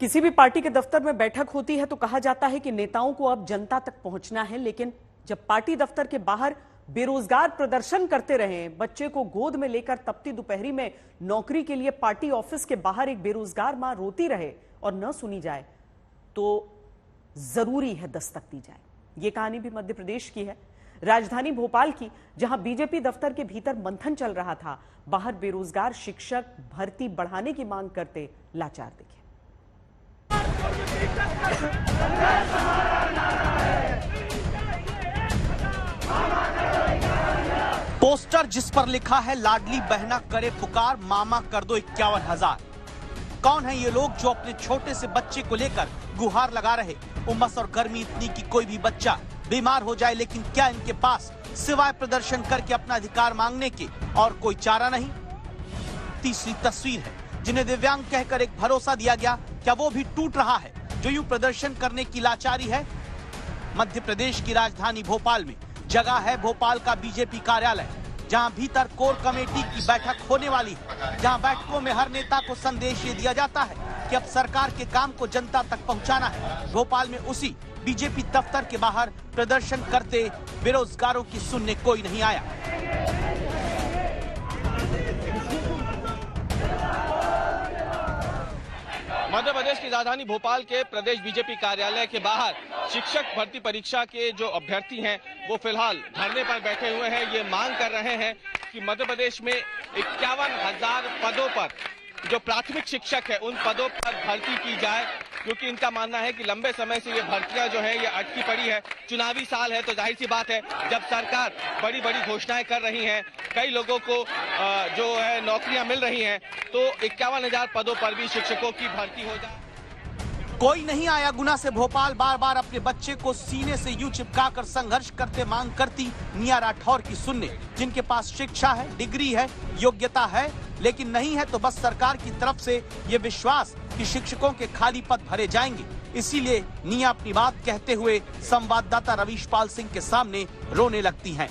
किसी भी पार्टी के दफ्तर में बैठक होती है तो कहा जाता है कि नेताओं को अब जनता तक पहुंचना है, लेकिन जब पार्टी दफ्तर के बाहर बेरोजगार प्रदर्शन करते रहे, बच्चे को गोद में लेकर तपती दोपहरी में नौकरी के लिए पार्टी ऑफिस के बाहर एक बेरोजगार मां रोती रहे और न सुनी जाए, तो जरूरी है दस्तक दी जाए। यह कहानी भी मध्य प्रदेश की है, राजधानी भोपाल की, जहां बीजेपी दफ्तर के भीतर मंथन चल रहा था। बाहर बेरोजगार शिक्षक भर्ती बढ़ाने की मांग करते लाचार दिखे। पोस्टर जिस पर लिखा है लाडली बहना करे पुकार, मामा कर दो 51,000। कौन है ये लोग जो अपने छोटे से बच्चे को लेकर गुहार लगा रहे? उमस और गर्मी इतनी कि कोई भी बच्चा बीमार हो जाए, लेकिन क्या इनके पास सिवाय प्रदर्शन करके अपना अधिकार मांगने के और कोई चारा नहीं? तीसरी तस्वीर है जिन्हें दिव्यांग कहकर एक भरोसा दिया गया, क्या वो भी टूट रहा है जो यूं प्रदर्शन करने की लाचारी है? मध्य प्रदेश की राजधानी भोपाल में जगह है भोपाल का बीजेपी कार्यालय, जहां भीतर कोर कमेटी की बैठक होने वाली है, जहां बैठकों में हर नेता को संदेश ये दिया जाता है कि अब सरकार के काम को जनता तक पहुंचाना है। भोपाल में उसी बीजेपी दफ्तर के बाहर प्रदर्शन करते बेरोजगारों की सुनने कोई नहीं आया। मध्य प्रदेश की राजधानी भोपाल के प्रदेश बीजेपी कार्यालय के बाहर शिक्षक भर्ती परीक्षा के जो अभ्यर्थी हैं वो फिलहाल धरने पर बैठे हुए हैं। ये मांग कर रहे हैं कि मध्य प्रदेश में 51,000 पदों पर जो प्राथमिक शिक्षक है उन पदों पर भर्ती की जाए, क्योंकि इनका मानना है कि लंबे समय से ये भर्तियां जो है ये अटकी पड़ी है। चुनावी साल है तो जाहिर सी बात है जब सरकार बड़ी बड़ी घोषणाएं कर रही है, कई लोगों को जो है नौकरियां मिल रही हैं, तो 51,000 पदों पर भी शिक्षकों की भर्ती हो जाए। कोई नहीं आया गुना से भोपाल बार बार अपने बच्चे को सीने से यूं चिपकाकर संघर्ष करते मांग करती निया राठौर की सुनने, जिनके पास शिक्षा है, डिग्री है, योग्यता है, लेकिन नहीं है तो बस सरकार की तरफ से ये विश्वास कि शिक्षकों के खाली पद भरे जाएंगे। इसीलिए निया अपनी बात कहते हुए संवाददाता रवीश पाल सिंह के सामने रोने लगती हैं।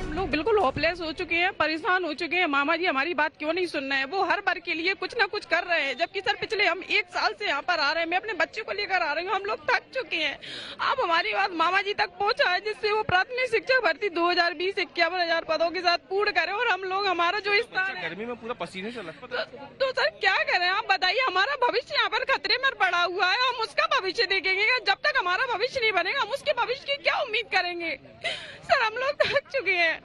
हम लोग बिल्कुल होपलेस हो चुके हैं, परेशान हो चुके हैं। मामा जी हमारी बात क्यों नहीं सुन रहे हैं? वो हर बार के लिए कुछ ना कुछ कर रहे हैं, जबकि सर पिछले हम 1 साल से यहाँ पर आ रहे हैं। मैं अपने बच्चे को लेकर आ रही हूँ, हम लोग थक चुके हैं। अब हमारी बात मामा जी तक पहुँचा है, जिससे वो प्राथमिक शिक्षक भर्ती 2020 51,000 पदों के साथ पूर्ण करें और हम लोग हमारा जो स्थान है गर्मी में पूरा पसीने से तो सर क्या करें? आप बताइए, हमारा भविष्य यहाँ पर खतरे में पड़ा हुआ है। हम उसका भविष्य देखेंगे? जब तक हमारा भविष्य नहीं बनेगा हम उसके भविष्य की क्या उम्मीद करेंगे? सर हम लोग थक चुके हैं।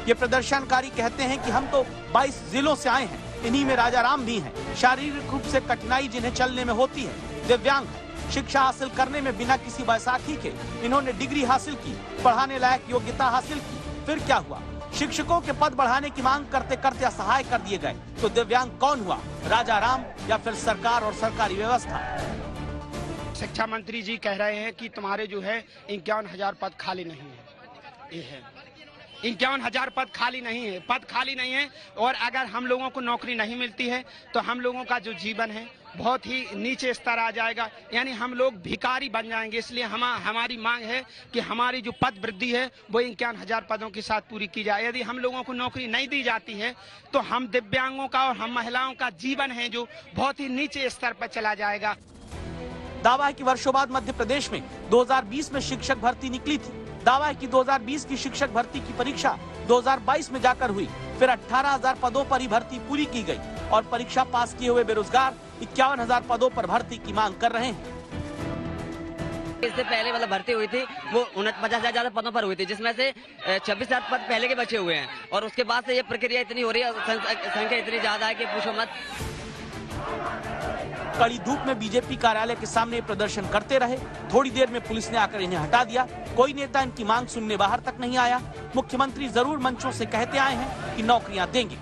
ये प्रदर्शनकारी कहते हैं कि हम तो 22 जिलों से आए हैं, इन्हीं में राजाराम भी हैं। शारीरिक रूप से कठिनाई जिन्हें चलने में होती है, दिव्यांग है। शिक्षा हासिल करने में बिना किसी बैसाखी के इन्होंने डिग्री हासिल की, पढ़ाने लायक योग्यता हासिल की। फिर क्या हुआ? शिक्षकों के पद बढ़ाने की मांग करते करते असहाय कर दिए गए। तो दिव्यांग कौन हुआ, राजाराम या फिर सरकार और सरकारी व्यवस्था? शिक्षा मंत्री जी कह रहे हैं कि तुम्हारे जो है 51,000 पद खाली नहीं है। ये है 51,000 पद खाली नहीं है, पद खाली नहीं है। और अगर हम लोगों को नौकरी नहीं मिलती है तो हम लोगों का जो जीवन है बहुत ही नीचे स्तर आ जाएगा, यानी हम लोग भिखारी बन जाएंगे। इसलिए हमारी मांग है कि हमारी जो पद वृद्धि है वो 51,000 पदों के साथ पूरी की जाए। यदि हम लोगों को नौकरी नहीं दी जाती है तो हम दिव्यांगों का और हम महिलाओं का जीवन है जो बहुत ही नीचे स्तर पर चला जाएगा। दावा है कि वर्षों बाद मध्य प्रदेश में 2020 में शिक्षक भर्ती निकली थी। दावा है कि 2020 की शिक्षक भर्ती की परीक्षा 2022 में जाकर हुई, फिर 18,000 पदों पर ही भर्ती पूरी की गई और परीक्षा पास किए हुए बेरोजगार 51,000 पदों पर भर्ती की मांग कर रहे हैं। इससे पहले मतलब भर्ती हुई थी वो 49,000 ज्यादा पदों पर हुई थी, जिसमें से 26,000 पद पहले के बचे हुए हैं और उसके बाद से ये प्रक्रिया इतनी हो रही है, संख्या इतनी ज्यादा है कि पूछो मत। कड़ी धूप में बीजेपी कार्यालय के सामने प्रदर्शन करते रहे। थोड़ी देर में पुलिस ने आकर इन्हें हटा दिया। कोई नेता इनकी मांग सुनने बाहर तक नहीं आया। मुख्यमंत्री जरूर मंचों से कहते आए हैं कि नौकरियां देंगे।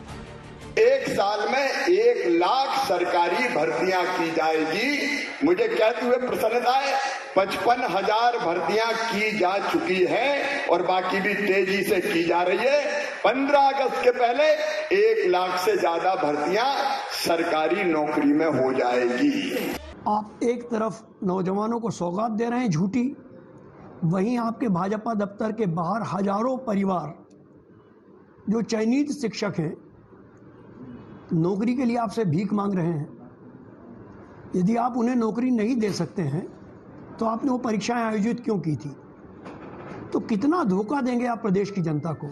1 साल में 1 लाख सरकारी भर्तियां की जाएगी। मुझे कहते हुए प्रसन्नता है 55,000 भर्तियां की जा चुकी हैं और बाकी भी तेजी से की जा रही है। 15 अगस्त के पहले 1 लाख से ज्यादा भर्तियां सरकारी नौकरी में हो जाएगी। आप एक तरफ नौजवानों को सौगात दे रहे हैं झूठी, वहीं आपके भाजपा दफ्तर के बाहर हजारों परिवार जो चयनित शिक्षक हैं नौकरी के लिए आपसे भीख मांग रहे हैं। यदि आप उन्हें नौकरी नहीं दे सकते हैं तो आपने वो परीक्षाएं आयोजित क्यों की थी? तो कितना धोखा देंगे आप प्रदेश की जनता को?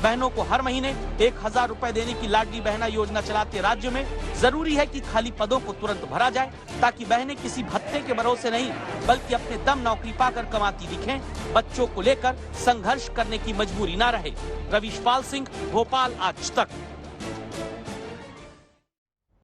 बहनों को हर महीने 1000 रुपए देने की लाडली बहना योजना चलाते राज्य में जरूरी है कि खाली पदों को तुरंत भरा जाए, ताकि बहनें किसी भत्ते के भरोसे नहीं बल्कि अपने दम नौकरी पाकर कमाती दिखें, बच्चों को लेकर संघर्ष करने की मजबूरी ना रहे। रविश पाल सिंह, भोपाल, आज तक।